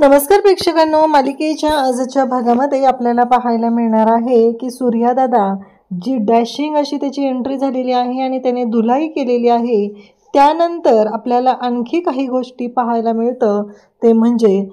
नमस्कार प्रेक्षकांनो, मालिकेच्या आजच्या भागामध्ये आपल्याला पाहायला मिळणार आहे की सूर्या दादा जी डॅशिंग अशी त्याची एंट्री झालेली आहे आणि त्याने धुलाई केलेली आहे। त्यानंतर आपल्याला आणखी काही गोष्टी पाहायला मिळतं, ते म्हणजे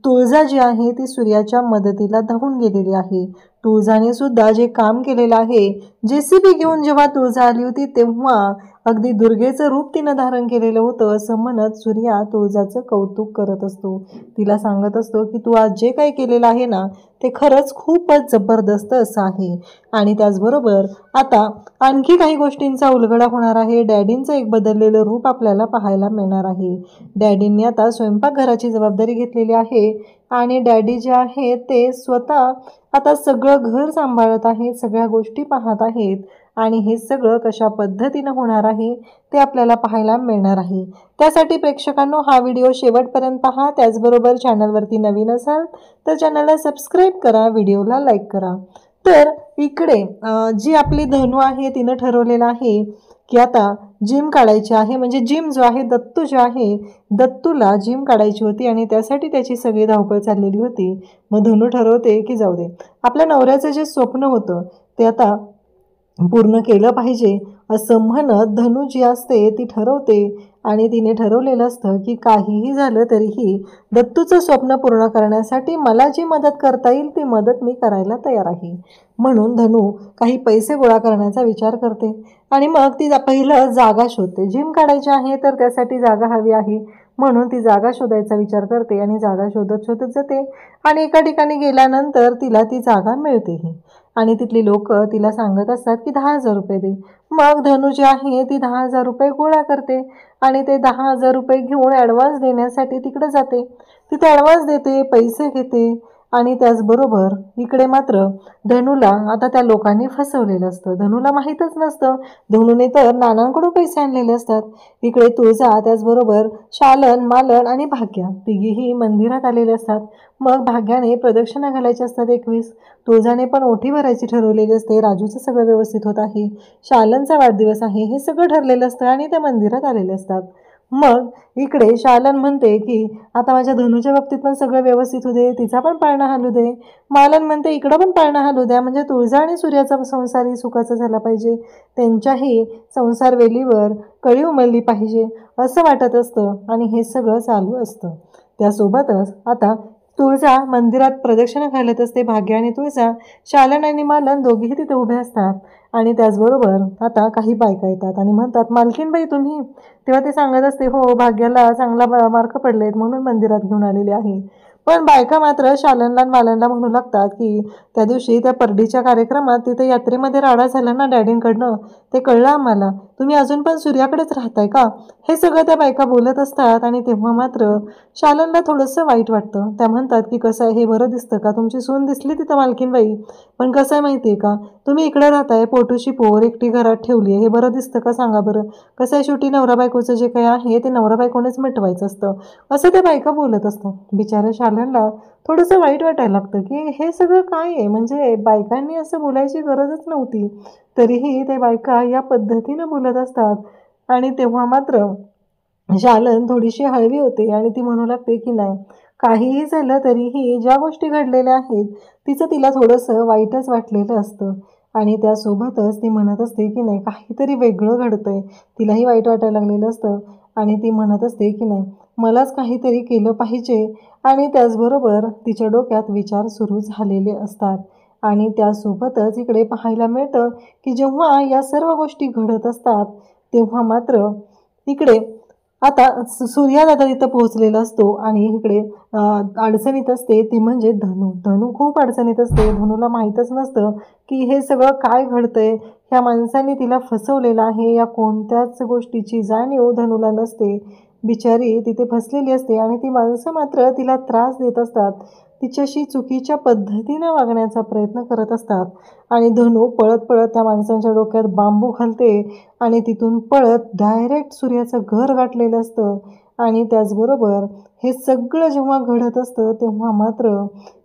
तुळजा जी आहे ती सूर्याच्या मदतीला धावून गेलेली आहे। तुळजाने सुद्धा जे काम केलेलं आहे, JCB घेऊन जेव्हा तुळजा आली होती तेव्हा अगदी दुर्गेचं रूप तिनं धारण केलेलं होतं असं म्हणत सूर्या तुळजाचं कौतुक करत असतो। तिला सांगत असतो की तू आज जे काही केलेलं आहे ना ते खरंच खूपच जबरदस्त असं आहे। आणि त्याचबरोबर आता आणखी काही गोष्टींचा उलगडा होणार आहे। डॅडींचं एक बदललेलं रूप आपल्याला पाहायला मिळणार आहे। डॅडींनी आता स्वयंपाकघराची जबाबदारी घेतलेली आहे आणि डॅडी जे आहे ते स्वतः आता सगळं घर सांभाळत आहेत, सगळ्या गोष्टी पाहत आहेत आणि हे सगळं कशा पद्धतीनं होणार आहे ते आपल्याला पाहायला मिळणार आहे। त्यासाठी प्रेक्षकांनो हा व्हिडिओ शेवटपर्यंत पहा। त्याचबरोबर चॅनलवरती नवीन असाल तर चॅनलला सबस्क्राईब करा, व्हिडिओला लाईक करा। तर इकडे जी आपली धनू आहे तिनं ठरवलेलं आहे की आता जिम काढायची आहे, म्हणजे जिम जो आहे दत्तू जो आहे दत्तूला जिम काढायची होती आणि त्यासाठी त्याची सगळी धावपळ चाललेली होती। मग धनू ठरवते की जाऊ दे, आपल्या नवऱ्याचं जे स्वप्न होतं ते आता पूर्ण केलं पाहिजे असं म्हणत धनू जी असते ती ठरवते आणि तिने ठरवलेलं असतं की काहीही झालं तरीही दत्तूचं स्वप्न पूर्ण करण्यासाठी मला जी मदत करता येईल ती मदत मी करायला तयार आहे। म्हणून धनू काही पैसे गोळा करण्याचा विचार करते आणि मग ती पहिलं जागा शोधते। जिम काढायची आहे तर त्यासाठी जागा हवी आहे, म्हणून ती जागा शोधायचा विचार करते आणि जागा शोधत शोधत जाते आणि एका ठिकाणी गेल्यानंतर तिला ती जागा मिळतेही आणि तिथली लोक तिला सांगत असतात की 10,000 रुपये दे। मग धनू जी आहे ती 10,000 रुपये गोळा करते आणि ते 10,000 रुपये घेऊन ॲडव्हान्स देण्यासाठी तिकडे जाते। तिथे ॲडव्हान्स देते, पैसे घेते आणि त्याचबरोबर इकडे मात्र धनूला आता त्या लोकांनी फसवलेलं असतं। धनूला माहीतच नसतं, धनूने तर नानांकडून पैसे आणलेले असतात। इकडे तुळजा त्याचबरोबर शालन, मालन आणि भाग्या तिघीही मंदिरात आलेले असतात। मग भाग्याने प्रदक्षिणा घालायची असतात 21, तुळजाने पण ओठी भरायची ठरवलेली असते। राजूचं सगळं व्यवस्थित होत आहे, शालनचा वाढदिवस आहे, हे सगळं ठरलेलं असतं आणि त्या मंदिरात आलेले असतात। मग इकडे शालन म्हणते की आता माझ्या धनूच्या बाबतीत पण सगळं व्यवस्थित होऊ दे, तिचा पण पाळणा हलू दे। मालन म्हणते इकडं पण पाळणा हलू द्या, म्हणजे तुळजा आणि सूर्याचा संसारही सुखाचा झाला पाहिजे, त्यांच्याही संसार वेलीवर कळी उमलली पाहिजे असं वाटत असतं आणि हे सगळं चालू असतं। त्यासोबतच आता तुळजा मंदिरात प्रदक्षिणा घालत असते। भाग्य आणि तुळजा, शालन आणि मालन दोघेही तिथे उभे असतात आणि त्याचबरोबर आता काही बायका येतात आणि म्हणतात मालकीनबाई तुम्ही? तेव्हा ते सांगत असते हो, भाग्याला चांगला मार्क पडलेत म्हणून मंदिरात घेऊन आलेले आहे। पण बायका मात्र शालनला मालनला म्हणू लागतात की त्या दिवशी त्या परडीच्या कार्यक्रमात तिथे यात्रेमध्ये राडा झाला ना डॅडींकडनं, ते कळलं आम्हाला, तुम्ही अजून पण सूर्याकडेच राहताय का? हे सगळं त्या बायका बोलत असतात आणि तेव्हा मात्र शालनला थोडंसं वाईट वाटतं। त्या म्हणतात की कसं आहे, हे बरं दिसतं का? तुमची सून दिसली तिथं मालकीनबाई, पण कसं आहे माहिती आहे का, तुम्ही इकडे राहताय, पोटूशी पोर एकटी घरात ठेवली आहे, हे बरं दिसतं का सांगा बरं? कसं आहे, शेवटी नवरा बायकोचं जे काही आहे ते नवरा बायकोनेच मिटवायचं असतं असं त्या बायका बोलत असतात। बिचाऱ्या शालनला थोडंसं वाईट वाटायला लागतं की हे सगळं काय आहे, म्हणजे बायकांनी असं बोलायची गरजच नव्हती, तरीही ते बायका या पद्धतीनं बोलत असतात आणि तेव्हा मात्र शालन थोडीशी हळवी होते आणि ती म्हणू लागते की नाही, काहीही झालं तरीही ज्या गोष्टी घडलेल्या आहेत तिचं तिला थोडंसं वाईटच वाटलेलं असतं आणि त्यासोबतच ती म्हणत असते की नाही काहीतरी वेगळं घडतंय, तिलाही वाईट वाटायला लागलेलं असतं आणि ती म्हणत असते की नाही मलाच काहीतरी केलं पाहिजे आणि त्याचबरोबर तिच्या डोक्यात विचार सुरू झालेले असतात। आणि त्यासोबतच इकडे पाहायला मिळतं की जेव्हा या सर्व गोष्टी घडत असतात तेव्हा मात्र इकडे आता सूर्या दादा तिथं पोहोचलेला असतो आणि इकडे अडचणीत असते ती म्हणजे धनू। धनू खूप अडचणीत असते, धनूला माहीतच नसतं की हे सगळं काय घडतंय, ह्या माणसाने तिला फसवलेलं आहे, या कोणत्याच गोष्टीची जाणीव धनूला नसते। बिचारी तिथे फसलेली असते आणि ती माणसं मात्र तिला त्रास देत असतात, तिच्याशी चुकीच्या पद्धतीनं वागण्याचा प्रयत्न करत असतात आणि धनू पळत पळत त्या माणसांच्या डोक्यात बांबू घालते आणि तिथून पळत डायरेक्ट सूर्याचं घर गाठलेलं असतं। आणि त्याचबरोबर हे सगळं जेव्हा घडत असतं तेव्हा मात्र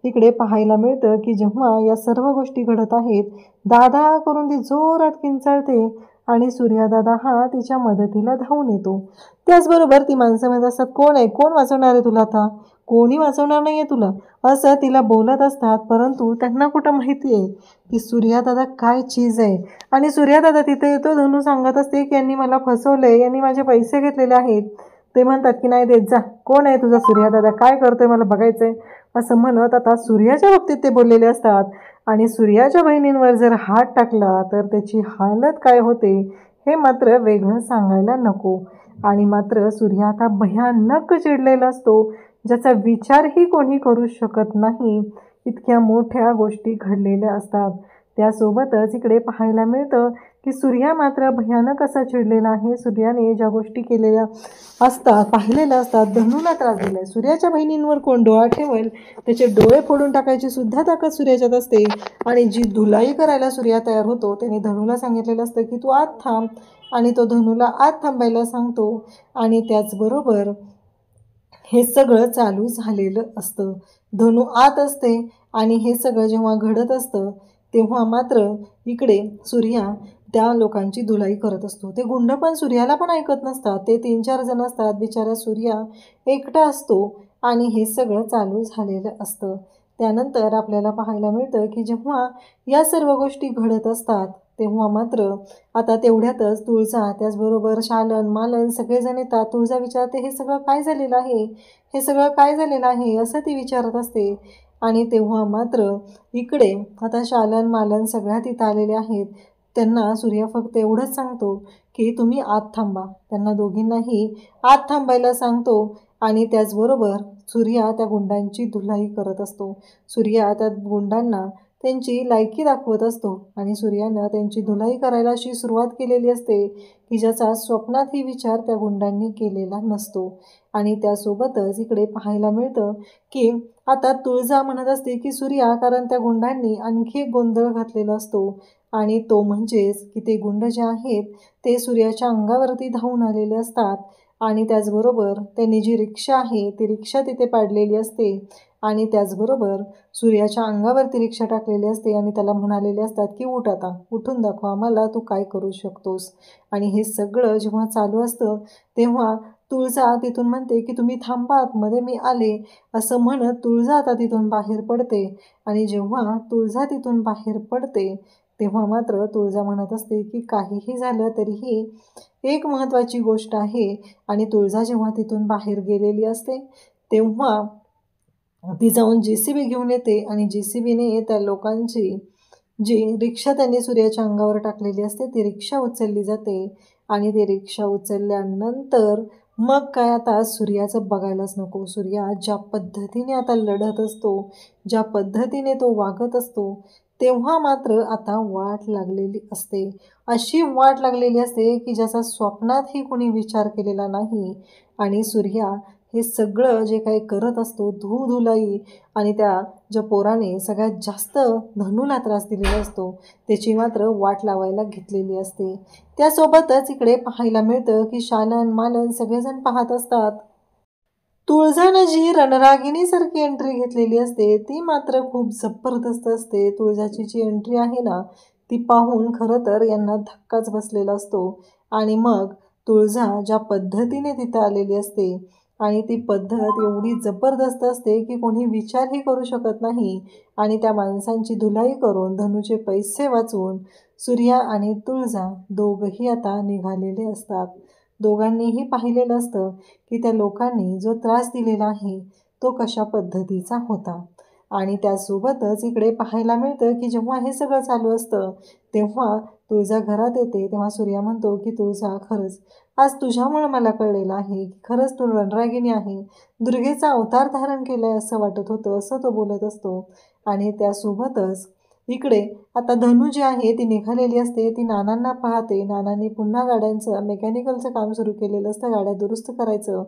इकडे पाहायला मिळतं की जेव्हा या सर्व गोष्टी घडत आहेत दादा करून ती जोरात किंचाळते आणि सूर्यादादा हा तिच्या मदतीला धावून येतो। त्याचबरोबर ती माणसं म्हणत असतात कोण आहे, कोण वाचवणार आहे तुला आता, कोणी वाचवणार नाही आहे तुला, असं तिला बोलत असतात. परंतु त्यांना कुठं माहिती आहे की सूर्यादादा काय चीज आहे. आणि सूर्यादादा तिथे येतो. धनू सांगत असते की यांनी मला फसवलंय, यांनी माझे पैसे घेतलेले आहेत. ते म्हणतात की नाही देत जा, कोण आहे तुझा सूर्यादादा, काय करतोय मला बघायचंय, असं म्हणत आता सूर्याच्या बाबतीत ते बोललेले असतात. आणि सूर्याच्या बहिणींवर जर हात टाकला तर त्याची हालत काय होते हे मात्र वेगळं सांगायला नको. आणि मात्र सूर्य आता भयानक चिडलेला असतो, ज्याचा विचारही कोणी करू शकत नाही. इतक्या मोठ्या गोष्टी घडलेल्या असतात. त्यासोबतच इकडे पाहायला मिळतं की सूर्या मात्र भयानक असा चिडलेला आहे. सूर्याने ज्या गोष्टी केलेल्या असतात, पाहिलेल्या असतात, धनूला त्रास दिला. सूर्याच्या बहिणींवर कोण डोळा ठेवेल त्याचे डोळे फोडून टाकायची सुद्धा ताकद सूर्याच्यात असते. आणि जी धुलाई करायला सूर्या तयार होतो, त्याने धनूला सांगितलेलं असतं की तू आत थांब. आणि तो धनूला आत थांबायला सांगतो. आणि त्याचबरोबर हे सगळं चालू झालेलं असतं. धनू आत असते. आणि हे सगळं जेव्हा घडत असतं तेव्हा मात्र इकडे सूर्या त्या लोकांची धुलाई करत असतो. ते गुंड पण सूर्याला पण ऐकत नसतात. ते 3-4 जण असतात. बिचारा सूर्या एकटा असतो. आणि हे सगळं चालू झालेलं असतं. त्यानंतर आपल्याला पाहायला मिळतं की जेव्हा या सर्व गोष्टी घडत असतात तेव्हा मात्र आता तेवढ्यातच तुळजा, त्याचबरोबर शालन मालन सगळेजण येतात. तुळजा विचारते हे सगळं काय झालेलं आहे, हे सगळं काय झालेलं आहे, असं ती विचारत असते. आणि तेव्हा मात्र इकडे आता शालन मालन सगळ्या तिथं आलेले आहेत. त्यांना सूर्य फक्त एवढंच सांगतो की तुम्ही आत थांबा. त्यांना दोघींनाही आत थांबायला सांगतो. आणि त्याचबरोबर सूर्या त्या गुंडांची धुलाई करत असतो. सूर्या त्या गुंडांना त्यांची लायकी दाखवत असतो. आणि सूर्यानं त्यांची धुलाई करायला अशी सुरुवात केलेली असते की ज्याचा स्वप्नातही विचार त्या गुंडांनी केलेला नसतो. आणि त्यासोबतच इकडे पाहायला मिळतं की आता तुळजा म्हणत असते की सूर्या, कारण त्या गुंडांनी आणखी एक गोंधळ घातलेला असतो. आणि तो म्हणजेच की ते गुंड जे आहेत ते सूर्याच्या अंगावरती धावून आलेले असतात. आणि त्याचबरोबर त्यांनी जी रिक्षा आहे ती रिक्षा तिथे पाडलेली असते. आणि त्याचबरोबर सूर्याच्या अंगावरती रिक्षा टाकलेली असते. आणि त्याला म्हणालेले असतात की उठ, आता उठून दाखव आम्हाला तू काय करू शकतोस. आणि हे सगळं जेव्हा चालू असतं तेव्हा तुळजा तिथून म्हणते की तुम्ही थांबा, आतमध्ये मी आले, असं म्हणत तुळजा आता तिथून बाहेर पडते. आणि जेव्हा तुळजा तिथून बाहेर पडते तेव्हा मात्र तुळजा म्हणत असते की काहीही झालं तरीही एक महत्त्वाची गोष्ट आहे. आणि तुळजा जेव्हा तिथून बाहेर गेलेली असते तेव्हा ती जाऊन JCB घेऊन येते. आणि JCBने त्या लोकांची जी रिक्षा त्यांनी सूर्याच्या अंगावर टाकलेली असते ती रिक्षा उचलली जाते. आणि ती रिक्षा उचलल्यानंतर मग काय आता सूर्याचं बघायलाच नको. सूर्या ज्या पद्धतीने आता लढत असतो, ज्या पद्धतीने तो वागत असतो, तेव्हा मात्र आता वाट लागलेली असते. अशी वाट लागलेली असते की ज्याचा स्वप्नातही कोणी विचार केलेला नाही. आणि सूर्या हे सगळं जे काही करत असतो, धुलाई, आणि त्या ज्या पोराने सगळ्यात जास्त धनूला त्रास दिलेला असतो त्याची मात्र वाट लावायला घेतलेली असते. त्यासोबतच इकडे पाहायला मिळतं की शालन मालन सगळेजण पाहत असतात. तुळजानं जी रणरागिणीसारखी एंट्री घेतलेली असते ती मात्र खूप जबरदस्त असते. तुळजाची जी एंट्री आहे ना ती पाहून खरं तर यांना धक्काच बसलेला असतो. आणि मग तुळजा ज्या पद्धतीने तिथं आलेली असते आणि ती पद्धत एवढी जबरदस्त असते की कोणी विचारही करू शकत नाही. आणि त्या माणसांची धुलाई करून धनूचे पैसे वाचवून सूर्या आणि तुळजा दोघंही आता निघालेले असतात. दोघांनीही पाहिलेलं असतं की त्या लोकांनी जो त्रास दिलेला आहे तो कशा पद्धतीचा होता. आणि त्यासोबतच इकडे पाहायला मिळतं की जेव्हा हे सगळं चालू असतं तेव्हा तुळजा घरात येते. तेव्हा सूर्या म्हणतो की तुळजा, खरंच आज तुझ्यामुळं मला कळलेलं आहे की खरंच तू रणरागिणी आहे, दुर्गेचा अवतार धारण केला आहे असं वाटत होतं, असं तो बोलत असतो. आणि त्यासोबतच इकडे आता धनू जी आहे ती निघालेली असते. ती नानांना पाहते. नानांनी पुन्हा गाड्यांचं मेकॅनिकलचं काम सुरू केलेलं असतं, गाड्या दुरुस्त करायचं.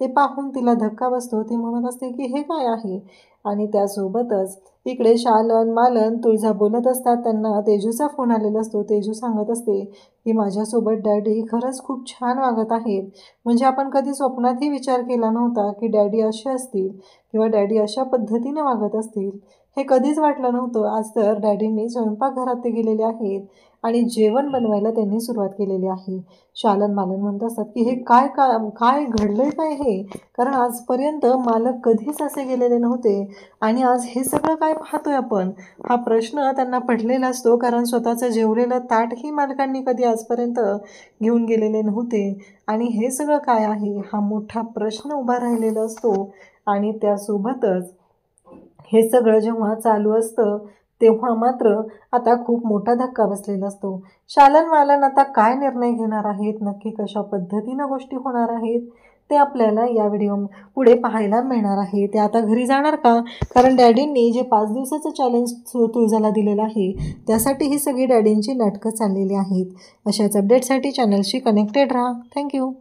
ते पाहून तिला धक्का बसतो. ती म्हणत असते की हे काय आहे. आणि त्यासोबतच इकडे शालन मालन तुळजा बोलत असतात. त्यांना तेजूचा फोन आलेला असतो. तेजू सांगत असते की माझ्यासोबत डॅडी खरंच खूप छान वागत आहेत. म्हणजे आपण कधी स्वप्नातही विचार केला नव्हता की डॅडी असे असतील किंवा डॅडी अशा पद्धतीने वागत असतील. हे कधीच वाटलं नव्हतं. आज तर डॅडींनी स्वयंपाकघरात ते गेलेले आहेत आणि जेवण बनवायला त्यांनी सुरुवात केलेली आहे. शालन मालन म्हणत असतात की हे काय काय घडलंय काय हे, कारण आजपर्यंत मालक कधीच असे गेलेले नव्हते आणि आज हे सगळं काय पाहतोय आपण, हा प्रश्न त्यांना पडलेला असतो. कारण स्वतःचं जेवलेलं ताटही मालकांनी कधी आजपर्यंत घेऊन गेलेले नव्हते आणि हे सगळं काय आहे हा मोठा प्रश्न उभा राहिलेला असतो. आणि त्यासोबतच हे सगळं जेव्हा चालू असतं तेव्हा मात्र आता खूप मोठा धक्का बसलेला असतो. शालन मालन आता काय निर्णय घेणार आहेत, नक्की कशा पद्धतीनं गोष्टी होणार आहेत ते आपल्याला या व्हिडिओ पुढे पाहायला मिळणार आहे. ते आता घरी जाणार का, कारण डॅडींनी जे 5 दिवसाचं चॅलेंज तुळजाला दिलेलं आहे त्यासाठी ही सगळी डॅडींची नाटकं चाललेली आहेत. अशाच अपडेटसाठी चॅनलशी कनेक्टेड राहा. थँक्यू.